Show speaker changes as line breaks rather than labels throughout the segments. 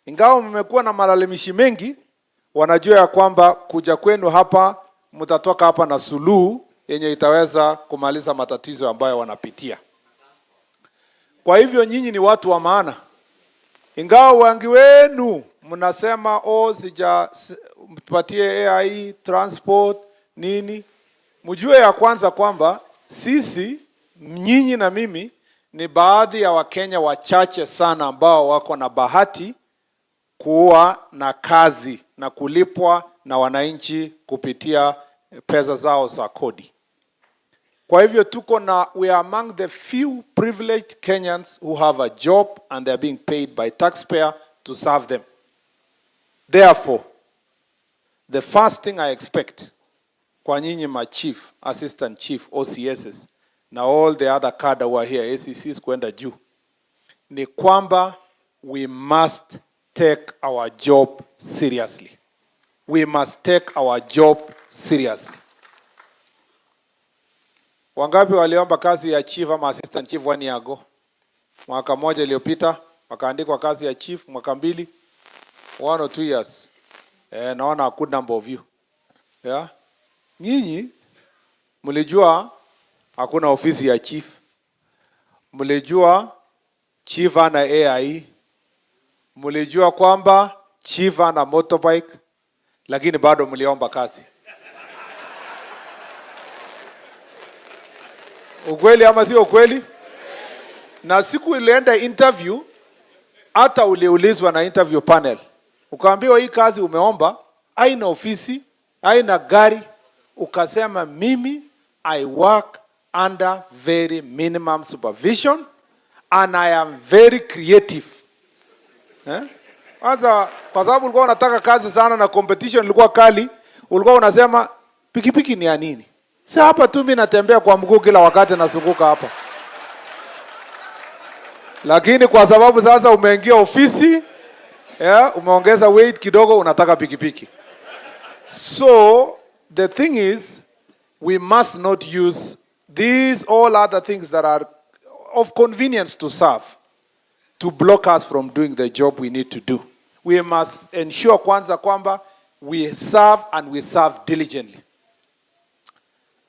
Ingawa mmekuwa na malalamishi mengi, wanajua ya kwamba kuja kwenu hapa mtatoka hapa na suluhu yenye itaweza kumaliza matatizo ambayo wanapitia. Kwa hivyo nyinyi ni watu wa maana. Ingawa wengi wenu mnasema sijapatie AI transport nini, mjue ya kwanza kwamba sisi, nyinyi na mimi, ni baadhi ya Wakenya wachache sana ambao wako na bahati kuwa na kazi na kulipwa na wananchi kupitia pesa zao za kodi. Kwa hivyo we are among the few privileged Kenyans who have a job and they are being paid by taxpayer to serve them. Therefore, the first thing I expect kwa nyinyi ma chief, assistant chief, OCSs, na all the other cadre who are here, ACCs kwenda juu, ni kwamba we must take our job seriously. We must take our job seriously. Wangapi waliomba kazi ya chief ama assistant chief 1 year ago? Mwaka moja iliyopita wakaandikwa kazi ya chief, mwaka mbili, 1 or 2 years. Naona a good number of you. Yeah? Nyinyi mlijua hakuna ofisi ya chief. Mlijua chief ana AI. Mlijua kwamba chief ana motorbike, lakini bado mliomba kazi. Ukweli ama sio ukweli? Na siku ilienda interview, hata uliulizwa na interview panel, ukaambiwa hii kazi umeomba haina ofisi, haina gari, ukasema mimi I work under very minimum supervision and I am very creative. Kwanza kwa sababu ulikuwa unataka kazi sana na competition ilikuwa kali, ulikuwa unasema pikipiki ni ya nini? Si hapa tu mimi natembea kwa mguu kila wakati nazunguka hapa. Lakini kwa sababu sasa umeingia ofisi, umeongeza weight kidogo, unataka pikipiki. So the thing is, we must not use these all other things that are of convenience to serve to block us from doing the job we need to do. We must ensure kwanza kwamba we serve and we serve diligently.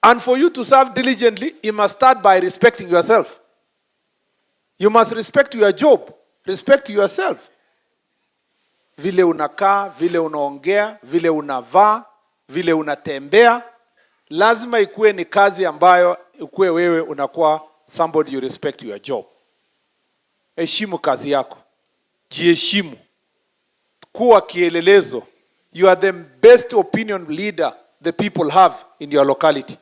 And for you to serve diligently, you must start by respecting yourself. You must respect your job. Respect yourself. Vile unakaa, vile unaongea, vile unavaa, vile unatembea, lazima ikuwe ni kazi ambayo ikuwe wewe unakuwa somebody you respect your job. Heshimu kazi yako. Jiheshimu. Kuwa kielelezo. You are the best opinion leader the people have in your locality.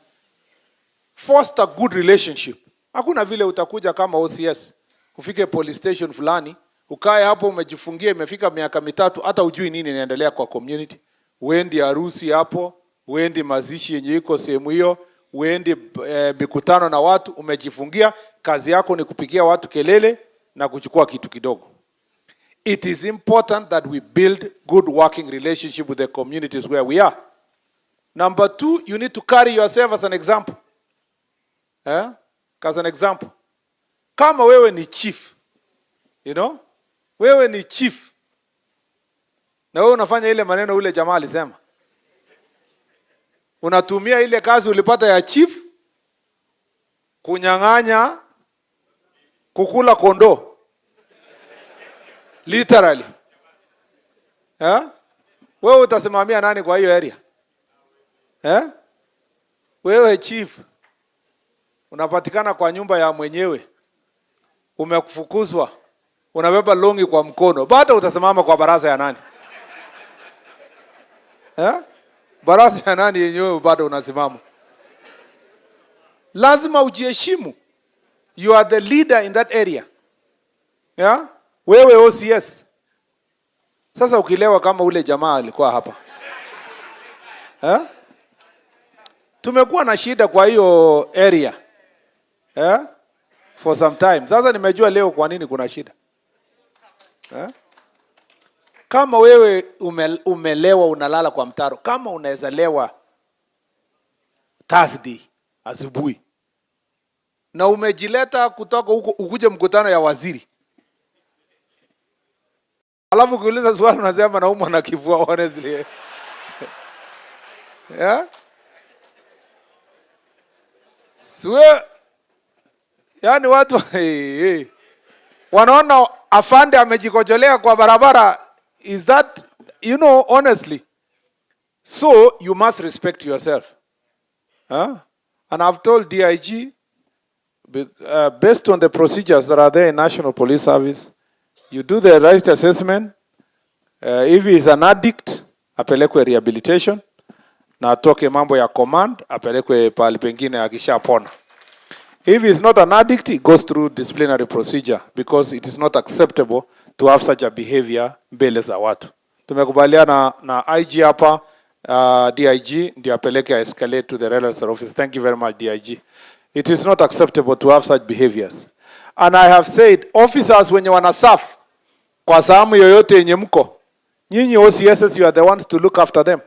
Foster good relationship. Hakuna vile utakuja kama OCS, ufike police station fulani, ukae hapo umejifungia, imefika miaka 3, hata ujui nini inaendelea kwa community. Uendi harusi hapo, uendi mazishi yenye iko sehemu hiyo, uendi mikutano na watu, umejifungia, kazi yako ni kupigia watu kelele na kuchukua kitu kidogo. It is important that we build good working relationship with the communities where we are. Number 2, you need to carry yourself as an example. As an example. Kama wewe ni chief, wewe ni chief, na wewe unafanya ile maneno ule jamaa alisema, unatumia ile kazi ulipata ya chief kunyang'anya, kukula kondoo. Literally. Wewe utasimamia nani kwa hiyo area? Wewe chief, unapatikana kwa nyumba ya mwenyewe, umekufukuzwa, unabeba longi kwa mkono, bado utasimama kwa baraza ya nani? Baraza ya nani yenyewe bado unasimama? Lazima ujiheshimu. You are the leader in that area. Wewe OCS. Sasa ukilewa kama ule jamaa alikuwa hapa. Tumekuwa na shida kwa hiyo area. For some time. Sasa nimejua leo kwa nini kuna shida. Kama wewe umelewa unalala kwa mtaro, kama unaweza lewa Thursday asubuhi na umejileta kutoka huko ukuje mkutano ya waziri, Alafu kuuliza swali unasema naumwa na kifua honestly. Yeah? Swe, yani watu wanaona afande amejikojolea kwa barabara. Is that, you know, honestly? So you must respect yourself. Huh? And I've told DIG, based on the procedures that are there in National Police Service, you do the right assessment. If he is an addict, apelekwe rehabilitation. Na atoke mambo ya command, apelekwe pahali pengine akishapona. If he is not an addict, he goes through disciplinary procedure because it is not acceptable to have such a behavior mbele za watu. Tumekubaliana na IG hapa, DIG ndio apeleke escalate to the relevant office. Thank you very much, DIG. It is not acceptable to have such behaviors. And I have said, officers wenye wanasaf kwa sehemu yoyote yenye mko, nyinyi OCSs, you are the ones to look after them.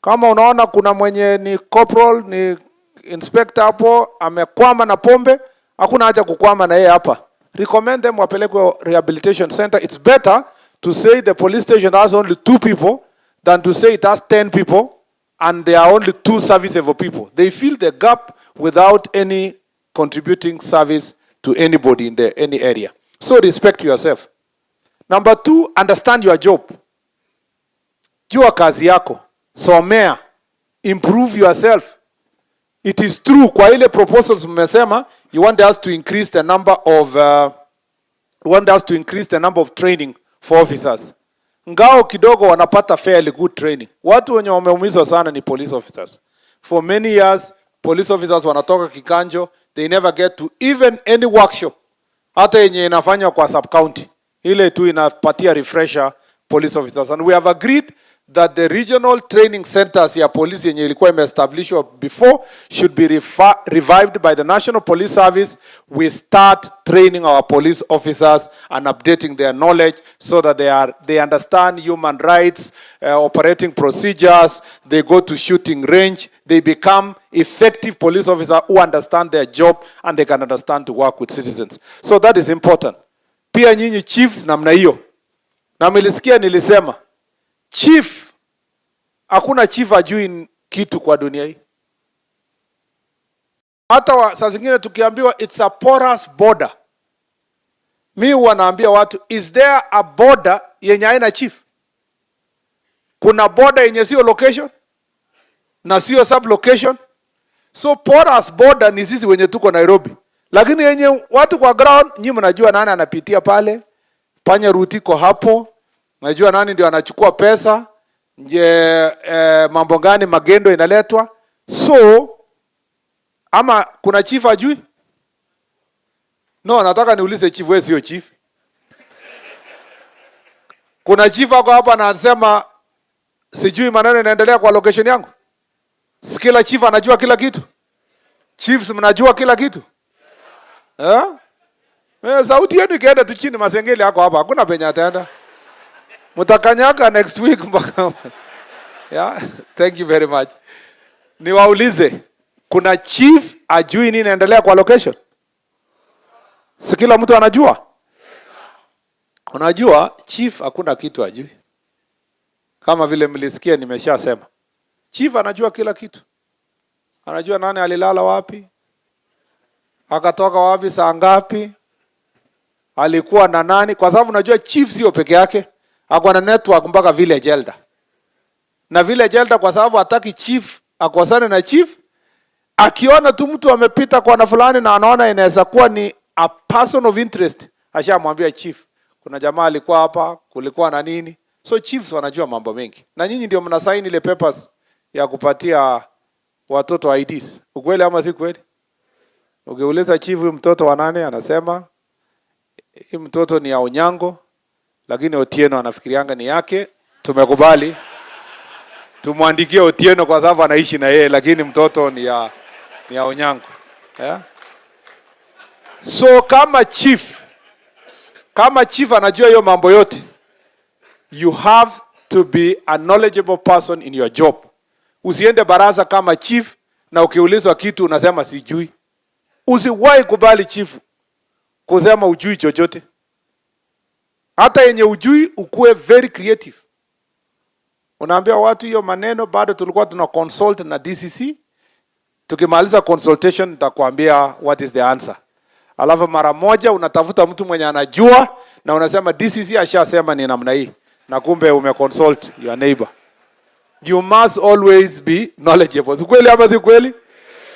Kama unaona kuna mwenye ni corporal, ni inspector hapo, amekwama na pombe, hakuna haja kukwama na yeye hapa. Recommend them wapelekwe rehabilitation center. It's better to say the police station has only 2 people than to say it has 10 people and there are only 2 serviceable people. They fill the gap without any contributing service to anybody in any area. So respect yourself. Number 2, understand your job. Jua kazi yako. Somea. Improve yourself. It is true, kwa ile proposals mmesema, you want us to increase the number of training for officers. Ngao kidogo wanapata fairly good training. Watu wenye wameumizwa sana ni police officers. For many years, police officers wanatoka kikanjo, they never get to even any workshop. Hata yenye inafanywa kwa sub-county. Ile tu inapatia refresher police officers. And we have agreed that the regional training centers ya police yenye ilikuwa imeestablishwa before should be revived by the National Police Service. We start training our police officers and updating their knowledge so that they understand human rights, operating procedures, they go to shooting range, they become effective police officers who understand their job and they can understand to work with citizens. So that is important. Pia nyinyi chiefs namna hiyo. Na mlisikia nilisema chief, hakuna chief ajui kitu kwa dunia hii. Hata saa zingine tukiambiwa it's a porous border. Mi huwa naambia watu, is there a border yenye haina chief? Kuna border yenye sio location na sio sub location. So porous border ni sisi wenye tuko Nairobi. Lakini yenye watu kwa ground, nyinyi mnajua nani anapitia pale, panya rutiko hapo. Najua nani ndio anachukua pesa, mambo gani magendo inaletwa. So, ama kuna chief ajui? No, nataka niulize chief, wewe sio chief. Kuna chief wako hapa na anasema sijui maneno inaendelea kwa location yangu. Kila chief anajua kila kitu. Chiefs mnajua kila kitu. Sauti yenu ikienda tu chini Masengeli yako hapa, hakuna penye ataenda. Mutakanyaka next week mpaka. Yeah, thank you very much. Niwaulize, kuna chief ajui nini inaendelea kwa location? Si kila mtu anajua? Yes, sir. Unajua chief hakuna kitu ajui. Kama vile mlisikia nimeshasema. Chief anajua kila kitu. Anajua nani alilala wapi, akatoka wapi saa ngapi, alikuwa na nani, kwa sababu unajua chief sio peke yake. Ako na network mpaka village elder. Na village elder kwa sababu hataki chief akosane na chief, akiona tu mtu amepita kwa na fulani na anaona inaweza kuwa ni a person of interest, ashamwambia chief, kuna jamaa alikuwa hapa, kulikuwa na nini. So chiefs wanajua mambo mengi. Na nyinyi ndio mnasaini ile papers ya kupatia watoto IDs. Ukweli ama si kweli? Ukiuliza chief mtoto wa nani, anasema hii mtoto ni ya Onyango, lakini Otieno anafikirianga ni yake. Tumekubali tumwandikie Otieno kwa sababu anaishi na yeye, lakini mtoto ni ya Onyango. Yeah? So kama chief anajua hiyo mambo yote, you have to be a knowledgeable person in your job. Usiende baraza kama chief na ukiulizwa kitu unasema sijui. Usiwahi kubali chief kusema ujui chochote. Hata yenye ujui ukue very creative. Unaambia watu hiyo maneno, bado tulikuwa tuna consult na DCC. Tukimaliza consultation nitakwambia what is the answer. Alafu mara moja unatafuta mtu mwenye anajua na unasema DCC ashasema ni namna hii, na kumbe umeconsult your neighbor. You must always be knowledgeable. Si kweli ama si kweli?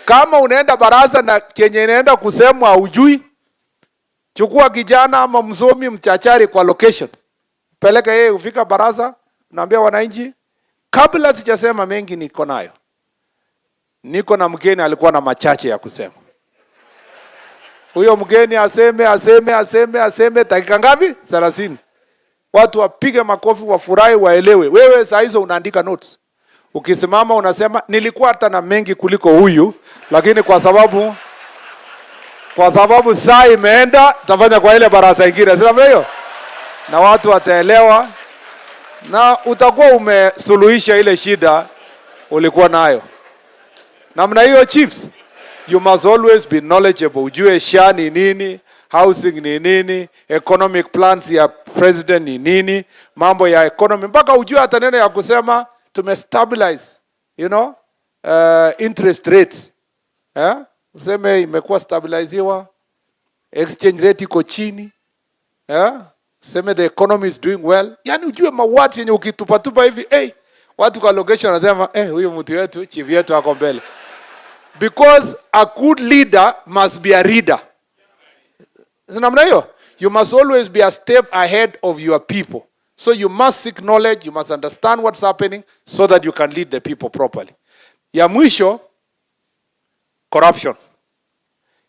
Kama unaenda baraza na kenye inaenda kusemwa hujui, chukua kijana ama msomi mchachari kwa location. Peleka yeye ufika baraza, naambia wananchi, kabla sijasema mengi niko nayo. Niko na mgeni alikuwa na machache ya kusema. Huyo mgeni aseme dakika ngapi? 30. Watu wapige makofi, wafurahi, waelewe. Wewe saa hizo unaandika notes. Ukisimama unasema nilikuwa hata na mengi kuliko huyu, lakini kwa sababu saa imeenda, tafanya kwa ile baraza ingine. Sio hiyo? Na watu wataelewa na utakuwa umesuluhisha ile shida ulikuwa nayo. Namna hiyo chiefs, you must always be knowledgeable. Ujue SHA ni nini, housing ni nini, economic plans ya president ni nini, mambo ya economy. Mpaka ujue hata neno ya kusema tumestabilize, interest rates. Useme imekuwa stabiliziwa, exchange rate iko chini. Useme the economy is doing well. Yani ujue mawati yenye ukitupatupa hivi, watu kwa location wanasema, huyu mtu wetu, chief yetu ako mbele. Because a good leader must be a reader. Namna hiyo, you must always be a step ahead of your people. So you must seek knowledge, you must understand what's happening so that you can lead the people properly. Ya mwisho, corruption.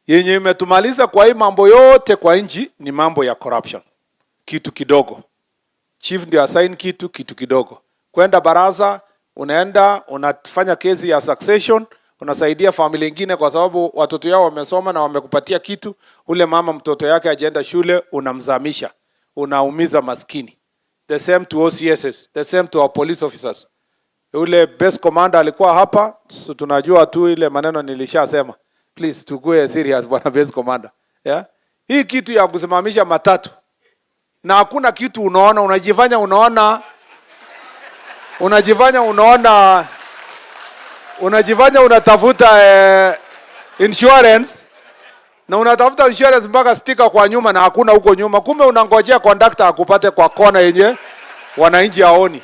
Yenye imetumaliza kwa hii mambo yote kwa nchi ni mambo ya corruption. Kitu kidogo. Chief ndio assign kitu kidogo. Kwenda baraza, unaenda, unafanya kesi ya succession, unasaidia familia nyingine kwa sababu watoto yao wamesoma na wamekupatia kitu, ule mama mtoto yake ajaenda shule, unamzamisha, unaumiza maskini. The same to OCSs, the same to our police officers. Ule best commander alikuwa hapa, so tunajua tu ile maneno nilishasema. Please tukue serious bwana best commander. Hii kitu ya kusimamisha matatu. Na hakuna kitu unaona, unajifanya unatafuta insurance, na unatafuta insurance mpaka sticker kwa nyuma na hakuna huko nyuma. Kumbe unangojea conductor akupate kwa kona yenye wananchi haoni.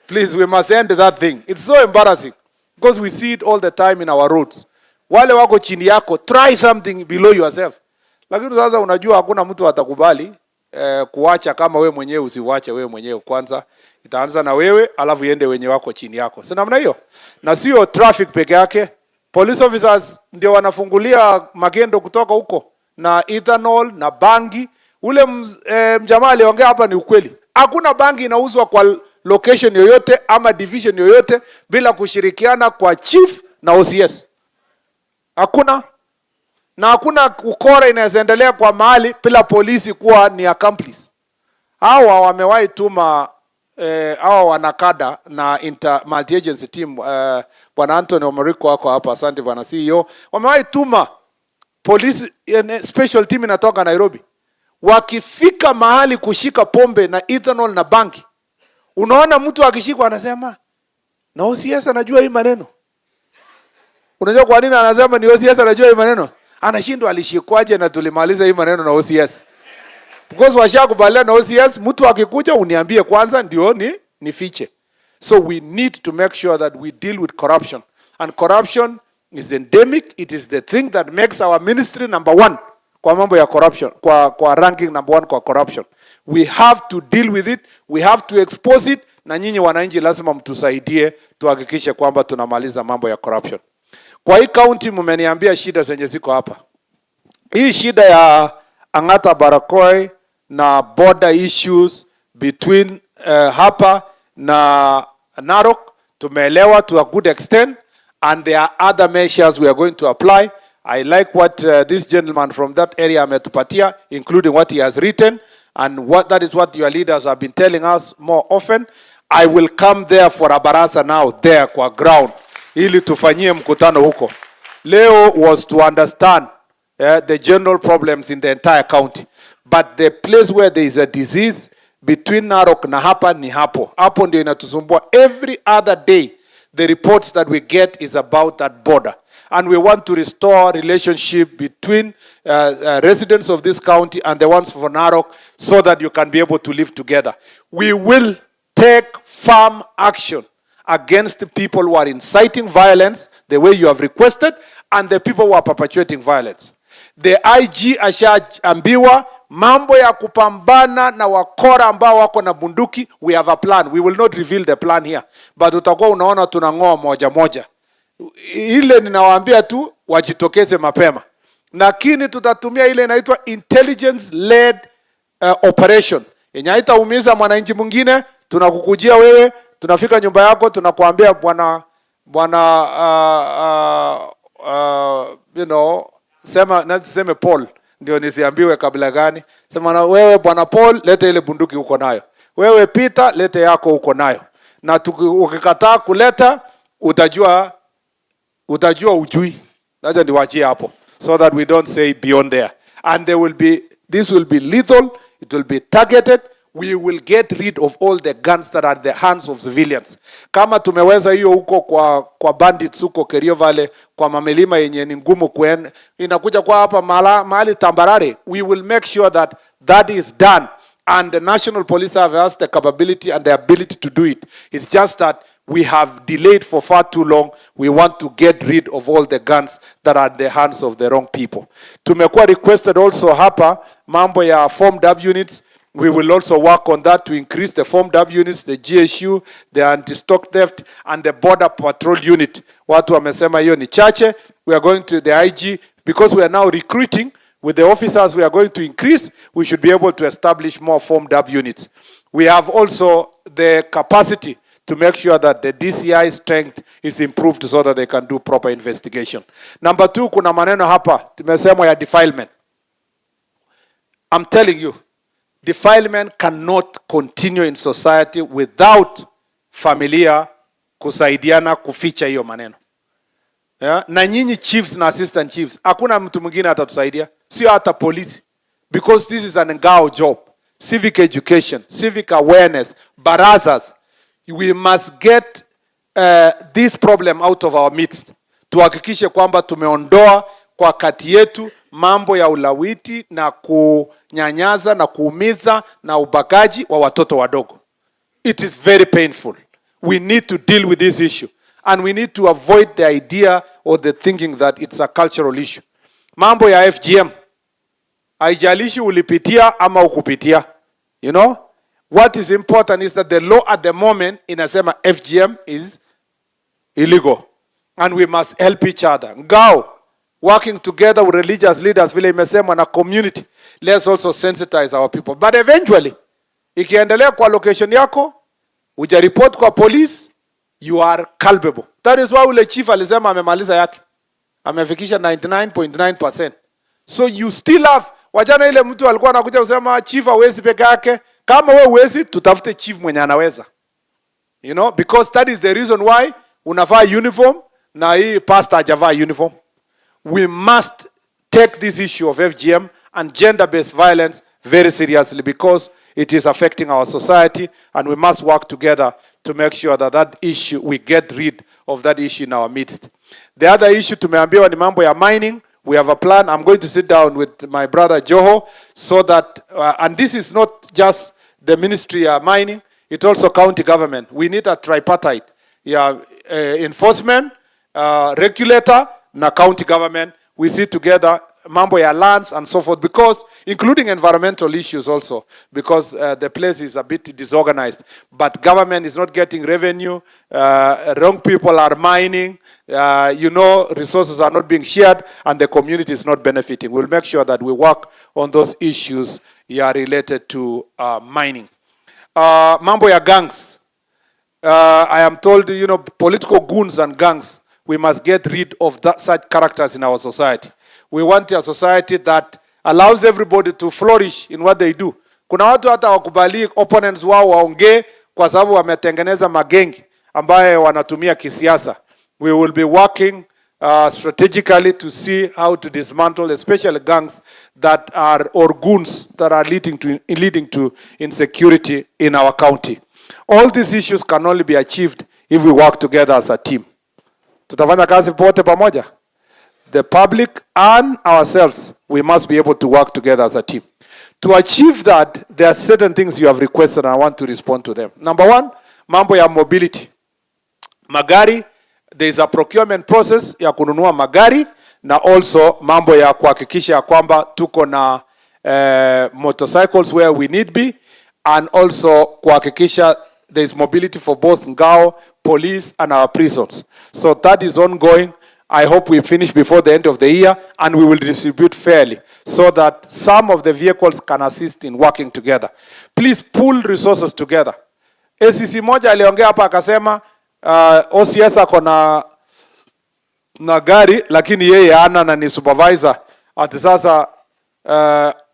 Please, we must end that thing. It's so embarrassing because we see it all the time in our roads. Wale wako chini yako, try something below yourself. Lakini sasa unajua hakuna mtu atakubali kuacha kama we mwenyewe usiwache we mwenyewe kwanza. Itaanza na wewe alafu iende wenye wako chini yako. Si namna hiyo? Na sio traffic peke yake. Police officers ndio wanafungulia magendo kutoka huko na ethanol na bangi. Ule mjamaa aliongea hapa ni ukweli. Hakuna bangi inauzwa kwa location yoyote ama division yoyote bila kushirikiana kwa chief na OCS. Hakuna. Na hakuna ukora inaendelea kwa mahali bila polisi kuwa ni accomplice. Hawa wamewahi tuma hawa wanakada na multi agency team, bwana Anthony Omariko wako hapa, asante bwana CEO. Wamewahi tuma police special team inatoka Nairobi. Wakifika mahali kushika pombe na ethanol na bangi, unaona mtu akishikwa anasema na OCS anajua hii maneno. Unajua kwa nini anasema ni OCS anajua hii maneno? Anashindwa alishikwaje na tulimaliza hii maneno na OCS. Because washakubaliana na OCS, mtu akikuja uniambie kwanza ndio ni fiche. So we need to make sure that we deal with corruption. And corruption is endemic. It is the thing that makes our ministry number 1 kwa mambo ya corruption, kwa ranking number 1 kwa corruption. We have to deal with it. We have to expose it. Na nyinyi wananchi lazima mtusaidie tuhakikishe kwamba tunamaliza mambo ya corruption. Kwa hii county mmeniambia shida zenye ziko hapa. Hii shida ya Angata Barakoi na border issues between hapa na Narok tumeelewa to a good extent, and there are other measures we are going to apply. I like what this gentleman from that area ametupatia, including what he has written, and that is what your leaders have been telling us more often. I will come there for a baraza now there kwa ground ili tufanyie mkutano huko. Leo was to understand the general problems in the entire county. but the place where there is a disease between Narok na hapa ni hapo. Hapo ndio inatusumbua. Every other day, the reports that we get is about that border. And we want to restore relationship between residents of this county and the ones for Narok so that you can be able to live together. We will take firm action against the people who are inciting violence, the way you have requested, and the people who are perpetuating violence. The IG ashaambiwa mambo ya kupambana na wakora ambao wako na bunduki, we have a plan. We will not reveal the plan here, but utakuwa unaona tunang'oa moja moja. Ile ninawaambia tu wajitokeze mapema. Lakini tutatumia ile inaitwa intelligence led operation. Yenye haitaumiza mwananchi mwingine, tunakukujia wewe, tunafika nyumba yako, tunakuambia bwana you know, sema Paul, ndio nisiambiwe kabla gani. Sema na wewe bwana Paul, leta ile bunduki uko nayo. Wewe Peter, leta yako uko nayo. Na ukikataa kuleta, utajua ujui. Acha niwaachie hapo, so that we don't say beyond there. And this will be lethal, it will be targeted. We will get rid of all the guns that are in the hands of civilians. Kama tumeweza hiyo huko kwa bandits huko Kerio Valley, kwa mamelima yenye ni ngumu inakuja kwa hapa mahali tambarare, we will make sure that that is done. And the National Police has the capability and the ability to do it. It's just that we have delayed for far too long. We want to get rid of all the guns that are in the hands of the wrong people. Tumekuwa requested also hapa mambo ya formed up units. We will also work on that to increase the formed up units, the GSU, the anti-stock theft, and the border patrol unit. Watu wamesema hiyo ni chache. We are going to the IG, because we are now recruiting with the officers we are going to increase, we should be able to establish more formed up units. We have also the capacity to make sure that the DCI strength is improved so that they can do proper investigation. Number 2, kuna maneno hapa, tumesema ya defilement. I'm telling you, defilement cannot continue in society without familia kusaidiana kuficha hiyo maneno. Yeah? Na nyinyi chiefs na assistant chiefs, hakuna mtu mwingine atatusaidia, sio hata polisi, because this is an ngao job. Civic education, civic awareness, barazas. We must get this problem out of our midst. Tuhakikishe kwamba tumeondoa kwa kati yetu mambo ya ulawiti na kunyanyaza na kuumiza na ubakaji wa watoto wadogo. It is very painful. We need to deal with this issue. And we need to avoid the idea or the thinking that it's a cultural issue. Mambo ya FGM. Haijalishi ulipitia ama ukupitia. You know? What is important is that the law at the moment inasema FGM is illegal. And we must help each other. Ngao, working together with religious leaders, vile imesema na community. Let's also sensitize our people. But eventually, ikiendelea kwa location yako, uja report kwa police, you are culpable. That is why ule chief alisema amemaliza yake. Amefikisha 99.9%. So you still have, wajana ile mtu alikuwa anakuja kusema chief hawezi peke yake. Kama wewe huwezi, tutafute chief mwenye anaweza. You know, because that is the reason why unavaa uniform na hii pastor hajavaa uniform. We must take this issue of FGM and gender-based violence very seriously, because it is affecting our society, and we must work together to make sure that that issue, we get rid of that issue in our midst. The other issue tumeambiwa ni mambo ya mining. We have a plan. I'm going to sit down with my brother Joho so that, and this is not just the ministry of mining, it's also county government. We need a tripartite. Enforcement, regulator, na county government. We sit together, mambo ya lands and so forth, because including environmental issues also, because the place is a bit disorganized, but government is not getting revenue, wrong people are mining, you know, resources are not being shared, and the community is not benefiting. We'll make sure that we work on those issues related to mining. Mambo ya gangs. I am told, you know, political goons and gangs, we must get rid of such characters in our society. We want a society that allows everybody to flourish in what they do. Kuna watu hata wakubali opponents wao waongee kwa sababu wametengeneza magengi ambaye wanatumia kisiasa. We will be working strategically to see how to dismantle especially gangs that are, or goons that are leading to insecurity in our county. All these issues can only be achieved if we work together as a team. Tutafanya kazi pote pamoja. The public and ourselves, we must be able to work together as a team. To achieve that, there are certain things you have requested and I want to respond to them. Number one, mambo ya mobility. Magari, there is a procurement process ya kununua magari na also mambo ya kuhakikisha kwamba tuko na motorcycles where we need be, and also kuhakikisha there is mobility for both ngao, police and our prisons. So that is ongoing. I hope we finish before the end of the year and we will distribute fairly so that some of the vehicles can assist in working together. Please pool resources together. ACC moja aliongea hapa akasema OCS ako na gari lakini yeye hana na ni supervisor. Ati sasa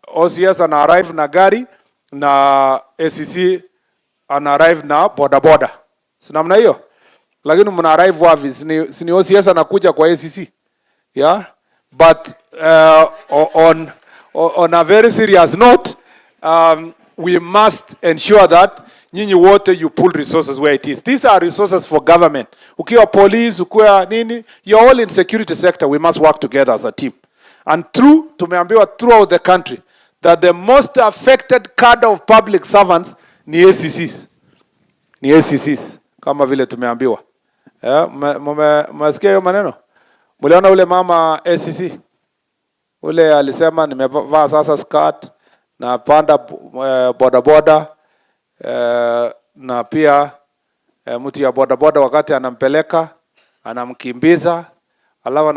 OCS ana arrive na gari na ACC ana arrive na bodaboda. Si namna hiyo? Lakini mna arrive wapi? Sini OCS anakuja kwa ACC. Yeah? But on a very serious note, we must ensure that nyinyi wote you pull resources where it is. These are resources for government. Ukiwa police, ukiwa nini, you're all in security sector. We must work together as a team. And tumeambiwa throughout the country that the most affected cadre of public servants ni ACCs. Ni ACCs. Kama vile tumeambiwa. Mmesikia hiyo maneno? Mliona ule mama ACC? Ule alisema nimevaa sasa skirt na panda bodaboda na pia mtu ya bodaboda wakati anampeleka anamkimbiza, alafu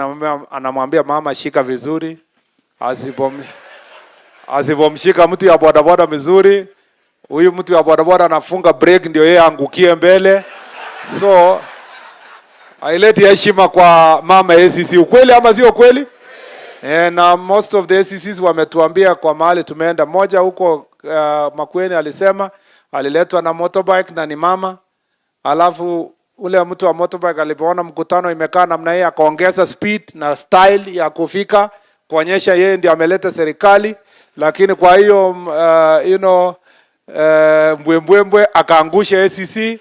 anamwambia mama shika vizuri, asipomshika mtu ya bodaboda vizuri, huyu mtu ya bodaboda anafunga break ndio yeye angukie mbele. So aileti heshima kwa mama ACC. Ukweli ama sio kweli? Na most of the ACCs wametuambia kwa mahali tumeenda. Moja huko Makueni alisema aliletwa na motorbike na ni mama. Alafu ule mtu wa motorbike alipoona mkutano imekaa namna hii akaongeza speed na style ya kufika kuonyesha yeye ndiye ameleta serikali, lakini kwa hiyo mbwembwe akaangusha ACC.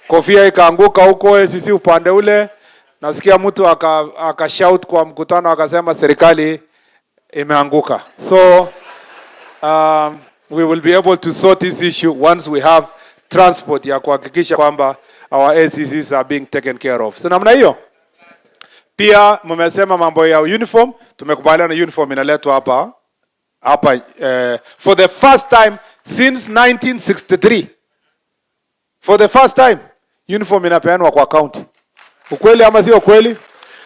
Kofia ikaanguka huko ACC upande ule. Nasikia mtu akashout kwa mkutano akasema serikali imeanguka. So we will be able to sort this issue once we have transport ya kuhakikisha kwamba our ACCs are being taken care of. So namna hiyo. Pia mmesema mambo ya uniform, tumekubaliana uniform inaletwa hapa for the first time since 1963. For the first time uniform inapeanwa kwa county. Ukweli ama sio kweli?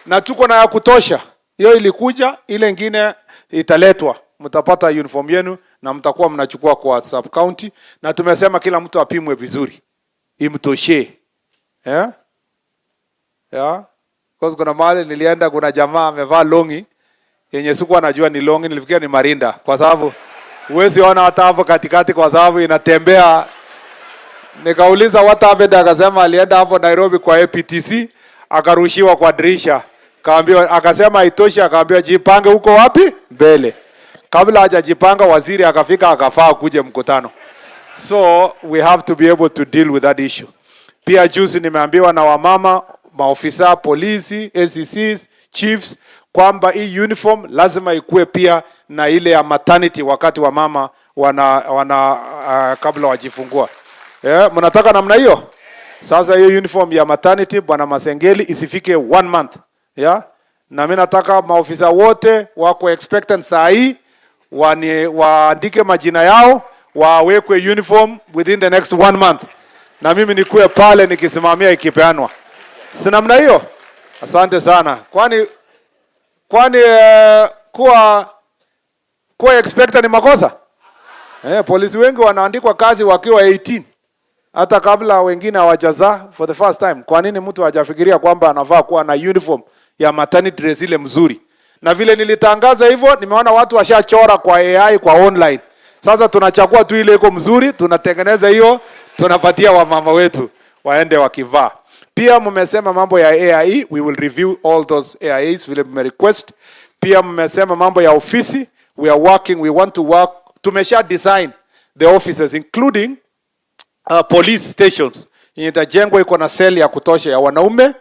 Na tuko na ya kutosha. Hiyo ilikuja, ile nyingine italetwa. Mtapata uniform yenu na mtakuwa mnachukua kwa sub county, na tumesema kila mtu apimwe vizuri. Imtoshe. Yeah? Kwa kuna mahali nilienda kuna jamaa amevaa longi yenye sikuwa najua ni longi, nilifikia ni marinda kwa sababu huwezi ona hata hapo katikati kwa sababu inatembea. Nikauliza what happened, akasema alienda hapo Nairobi kwa APTC akarushiwa kwa dirisha. Kaambiwa, akasema haitoshi, akaambiwa jipange huko wapi? Mbele. Kabla hajajipanga waziri akafika akafaa kuje mkutano. So we have to be able to deal with that issue. Pia juzi nimeambiwa na wamama, maofisa polisi, ACCs, chiefs kwamba hii uniform lazima ikue pia na ile ya maternity wakati wa mama kabla wajifungua. Mnataka namna hiyo? Sasa hiyo uniform ya maternity bwana Masengeli isifike 1 month. Na mimi nataka maofisa wote wako expectant saa hii waandike majina yao wawekwe uniform within the next 1 month. Na mimi nikuwe pale nikisimamia ikipeanwa. Si namna hiyo? Asante sana. Kwani kuwa expectant ni makosa? Polisi wengi wanaandikwa kazi wakiwa 18. Hata kabla wengine hawajazaa for the first time. Kwa nini mtu hajafikiria kwamba anafaa kuwa na uniform ya maternity dress ile mzuri? Na vile nilitangaza hivyo, nimeona watu washachora kwa AI kwa online. Sasa tunachagua tu ile iko mzuri, tunatengeneza hiyo, tunapatia wamama wetu waende wakivaa. Pia mmesema mambo ya AIE, we will review all those AIEs vile mme request. Pia mmesema mambo ya ofisi, we are working, we want to work. Tumesha design the offices including police stations. Itajengwa iko na cell ya kutosha ya wanaume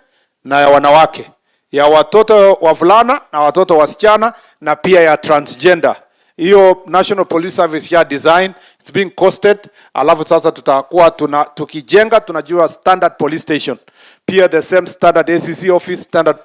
na ya wanawake, ya watoto wavulana na watoto wasichana, na pia ya transgender. Hiyo National Police Service ya design, it's being costed. Alafu sasa tutakuwa tukijenga tunajua standard police station. Pia the same standard ACC office, standard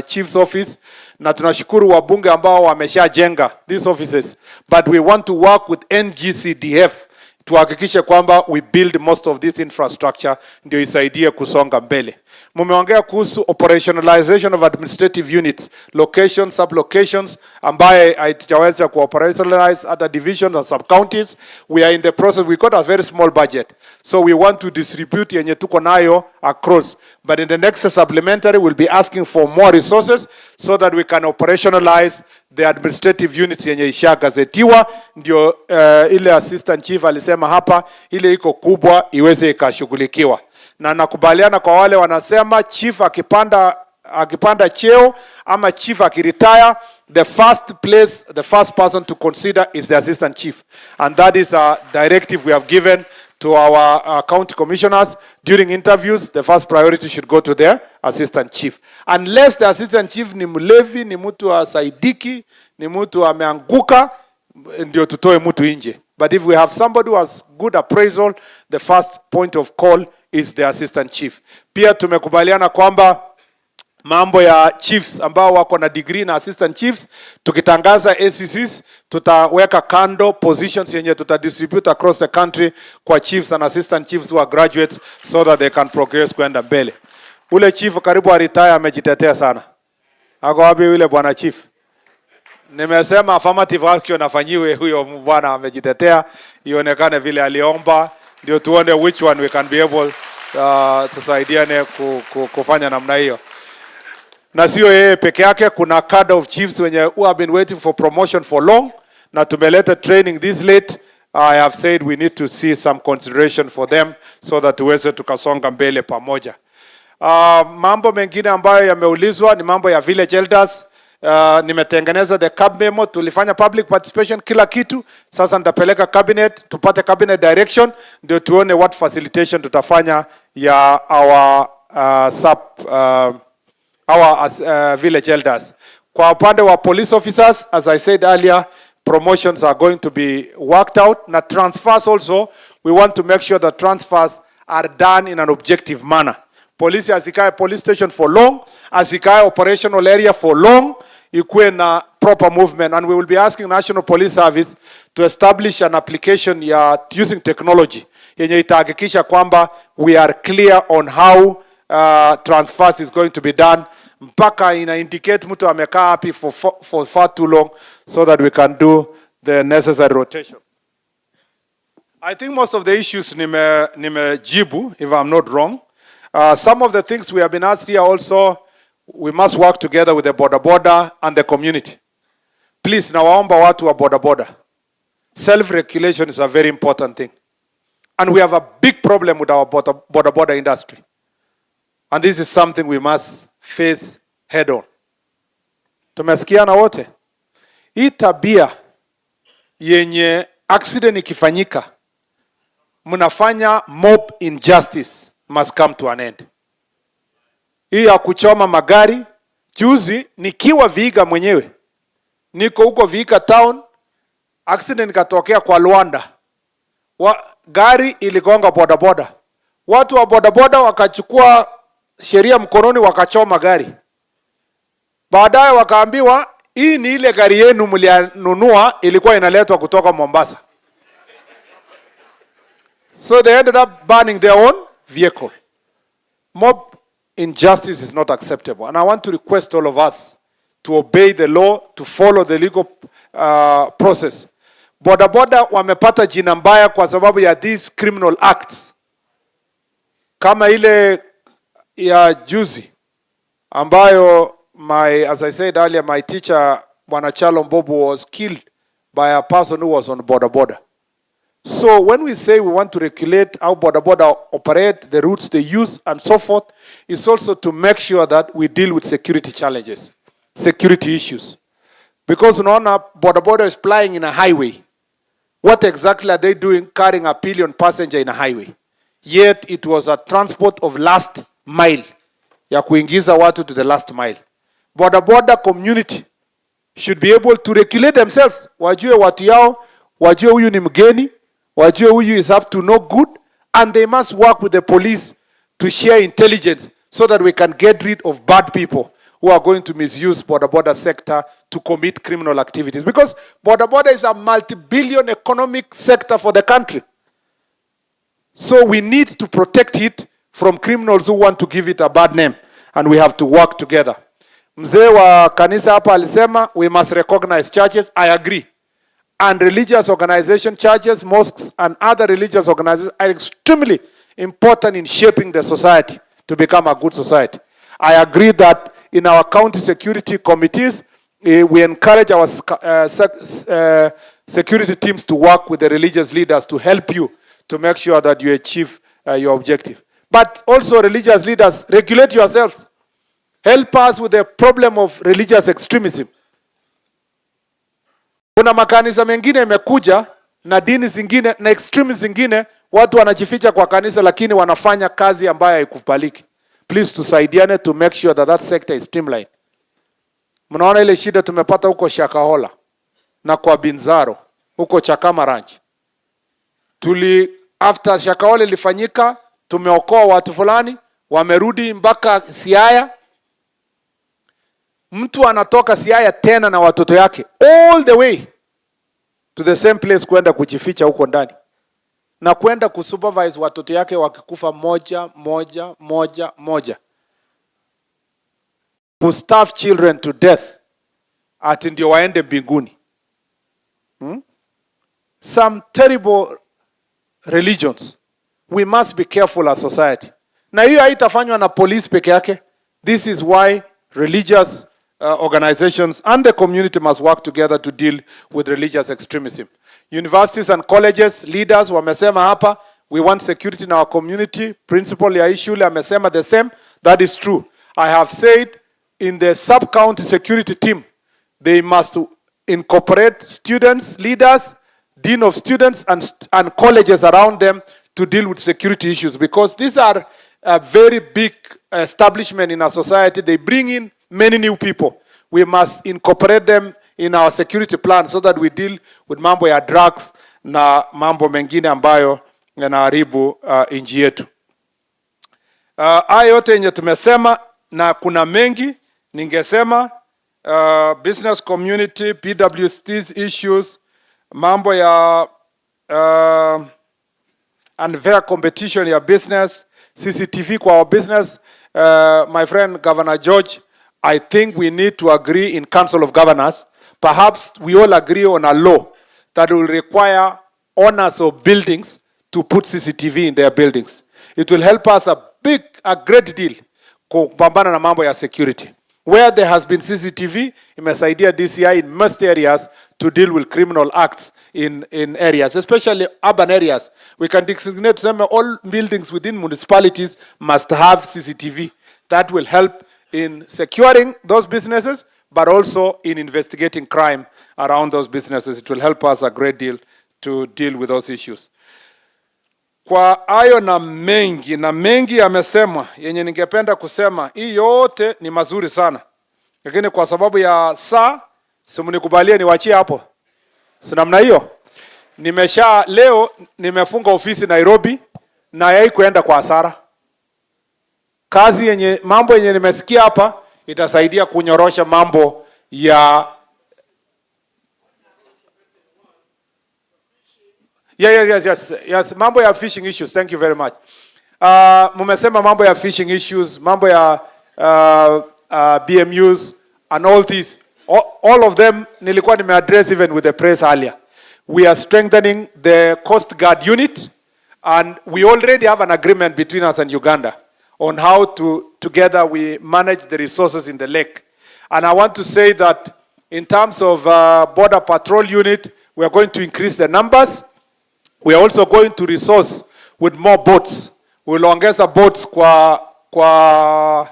chief's office, na tunashukuru wabunge ambao wameshajenga these offices. But we want to work with NGCDF tuhakikishe kwamba we build most of this infrastructure ndio isaidie kusonga mbele. Mumeongea kuhusu operationalization of administrative units, locations, sub-locations, ambaye haitaweza ku-operationalize other divisions and sub-counties. We are in the process, we got a very small budget. So we want to distribute yenye tuko nayo across. But in the next supplementary, we'll be asking for more resources so that we can operationalize the administrative units yenye isha gazetiwa. Ndio ile assistant chief alisema hapa, ile iko kubwa iweze ikashughulikiwa. Na nakubaliana kwa wale wanasema chief akipanda cheo ama chief akiretire, the first person to consider is the assistant chief, and that is a directive we have given to our county commissioners during interviews. The first priority should go to their assistant chief, unless the assistant chief ni mlevi, ni mtu asaidiki, ni mtu ameanguka, ndio tutoe mtu nje. But if we have somebody who has good appraisal, the first point of call is the assistant chief. Pia tumekubaliana kwamba mambo ya chiefs ambao wako na degree na assistant chiefs, tukitangaza ACCs, tutaweka kando positions yenye tutadistribute across the country kwa chiefs and assistant chiefs who are graduates so that they can progress kwenda mbele. Ule chief karibu retire amejitetea sana. Ako wapi yule bwana chief? Nimesema affirmative action afanyiwe, huyo bwana amejitetea, ionekane vile aliomba, ndio tuone which one we can be able tusaidiane kufanya namna hiyo. Na sio yeye peke yake, kuna cadre of chiefs wenye who have been waiting for promotion for long, na tumeleta training this late. I have said we need to see some consideration for them so that tuweze tukasonga mbele pamoja. Mambo mengine ambayo yameulizwa ni mambo ya village elders. Nimetengeneza the cab memo, tulifanya public participation kila kitu. Sasa nitapeleka cabinet, tupate cabinet direction, ndio tuone what facilitation tutafanya ya our village elders. Kwa upande wa police officers, as I said earlier, promotions are going to be worked out. Na transfers also, we want to make sure that transfers are done in an objective manner. Police asikae police station for long, asikae operational area for long, ikuwe na proper movement. And we will be asking National Police Service to establish an application ya using technology yenye itahakikisha kwamba we are clear on how transfers is going to be done, mpaka ina indicate mtu amekaa hapi for far too long, so that we can do the necessary rotation. I think most of the issues nimejibu, if I'm not wrong. Some of the things we have been asked here also, we must work together with the border and the community. Please, nawaomba watu wa border. Self-regulation is a very important thing. And we have a big problem with our border industry. And this is something we must face head on. Tumesikiana wote. Hii tabia yenye accident ikifanyika, mnafanya mob injustice must come to an end. Hii ya kuchoma magari, juzi nikiwa Vihiga mwenyewe, niko huko Vihiga town, accident ikatokea kwa Luanda. Gari iligonga bodaboda. Watu wa bodaboda wakachukua sheria mkononi, wakachoma gari. Baadaye wakaambiwa hii ni ile gari yenu mlianunua, ilikuwa inaletwa kutoka Mombasa. So they ended up burning their own vehicle. Mob injustice is not acceptable. And I want to request all of us to obey the law, to follow the legal process. Bodaboda wamepata jina mbaya kwa sababu ya these criminal acts. Kama ile ya juzi ambayo as I said earlier, my teacher Bwana Chalo Mbobu was killed by a person who was on bodaboda. So when we say we want to regulate how border operate, the routes they use, and so forth, it's also to make sure that we deal with security challenges, security issues. Because unaona border is flying in a highway. What exactly are they doing carrying a billion passenger in a highway? Yet it was a transport of last mile, ya kuingiza watu to the last mile. Border community should be able to regulate themselves. Wajue watu yao, wajue huyu ni mgeni, wajue huyu is up to no good, and they must work with the police to share intelligence so that we can get rid of bad people who are going to misuse border sector to commit criminal activities. Because border is a multi-billion economic sector for the country. So we need to protect it from criminals who want to give it a bad name. And we have to work together. Mzee wa kanisa hapa alisema, we must recognize churches. I agree. And religious organization, churches, mosques, and other religious organizations are extremely important in shaping the society to become a good society. I agree that in our county security committees, we encourage our security teams to work with the religious leaders to help you to make sure that you achieve your objective. But also religious leaders, regulate yourselves. Help us with the problem of religious extremism. Kuna makanisa mengine imekuja na dini zingine na extremism zingine, watu wanajificha kwa kanisa lakini wanafanya kazi ambayo haikubaliki. Please tusaidiane to make sure that that sector is streamlined. Mnaona ile shida tumepata huko Shakahola na kwa Binzaro, huko Chakama Ranch. After Shakahola ilifanyika, tumeokoa watu fulani, wamerudi mpaka Siaya. Mtu anatoka Siaya tena na watoto yake all the way to the same place kwenda kujificha huko ndani. Na kwenda kusupervise watoto yake wakikufa moja. To starve children to death ati ndio waende mbinguni. Some terrible religions. We must be careful as society. Na hiyo haitafanywa na police peke yake. This is why religious organizations and the community must work together to deal with religious extremism. Universities and colleges, leaders wamesema hapa, we want security in our community. Principal ya shule amesema the same. That is true. I have said in the sub-county security team, they must incorporate students, leaders, dean of students, and colleges around them to deal with security issues, because these are a very big establishment in our society. They bring in many new people. We must incorporate them in our security plan so that we deal with mambo ya drugs na mambo mengine ambayo yanaharibu nchi yetu. Haya yote yenye tumesema na kuna mengi ningesema, business community, PWC's issues, mambo ya unfair competition ya business, CCTV kwa our business. My friend Governor George, I think we need to agree in Council of Governors. Perhaps we all agree on a law that will require owners of buildings to put CCTV in their buildings. It will help us a great deal kupambana na mambo ya security. Where there has been CCTV, imesaidia DCI in most areas to deal with criminal acts in areas, especially urban areas. We can designate all buildings within municipalities must have CCTV. That will help in securing those businesses, but also in investigating crime around those businesses. It will help us a great deal to deal with those issues. Kwa hayo na mengi yamesemwa, yenye ningependa kusema, hii yote ni mazuri sana. Lakini kwa sababu ya saa, simunikubalie niwachie hapo. Si namna hiyo. Leo nimefunga ofisi Nairobi na haikuenda kwa hasara. Mambo yenye nimesikia hapa itasaidia kunyorosha mambo ya Yes, mambo ya fishing issues. Thank you very much. Mumesema mambo ya fishing issues, mambo ya BMUs and all these. All of them nilikuwa nimeaddress even with the press earlier. We are strengthening the Coast Guard unit, and we already have an agreement between us and Uganda on how together we manage the resources in the lake. And I want to say that in terms of border patrol unit, we are going to increase the numbers. We are also going to resource with more boats. We'll ongeza boats kwa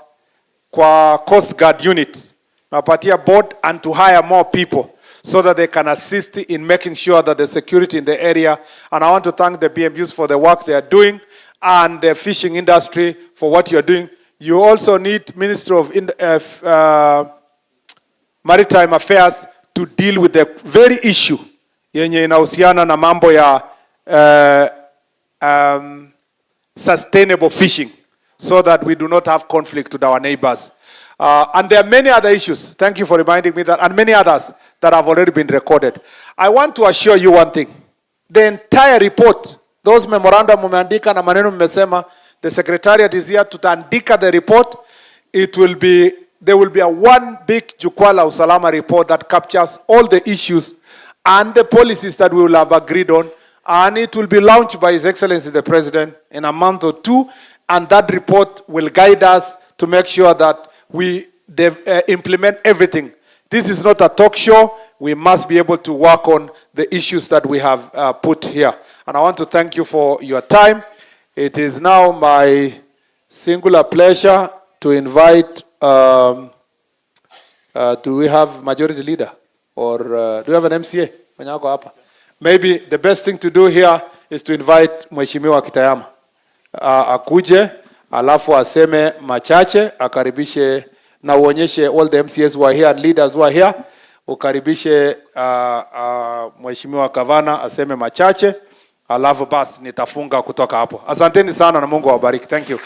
Coast Guard unit. Napatia boat and to hire more people so that they can assist in making sure that the security in the area. And I want to thank the BMUs for the work they are doing and the fishing industry for what you are doing. You also need Ministry of Maritime Affairs to deal with the very issue yenye inahusiana na mambo ya sustainable fishing, so that we do not have conflict with our neighbors. And there are many other issues. Thank you for reminding me that, and many others that have already been recorded. I want to assure you one thing. The entire report, those memorandum umeandika na maneno mmesema, the secretariat is here to andika the report. There will be a one big Jukwaa la Usalama report that captures all the issues and the policies that we will have agreed on. And it will be launched by His Excellency the President in a month or two. And that report will guide us to make sure that we implement everything. This is not a talk show. We must be able to work on the issues that we have put here. And I want to thank you for your time. It is now my singular pleasure to invite, do we have majority leader? Or do we have an MCA? Maybe the best thing to do here is to invite Mheshimiwa Kitayama. Akuje, alafu aseme machache, akaribishe na uonyeshe all the MCAs who are here and leaders who are here. Ukaribishe Mheshimiwa Gavana aseme machache, alafu basi nitafunga kutoka hapo. Asanteni sana na Mungu awabariki. Thank you.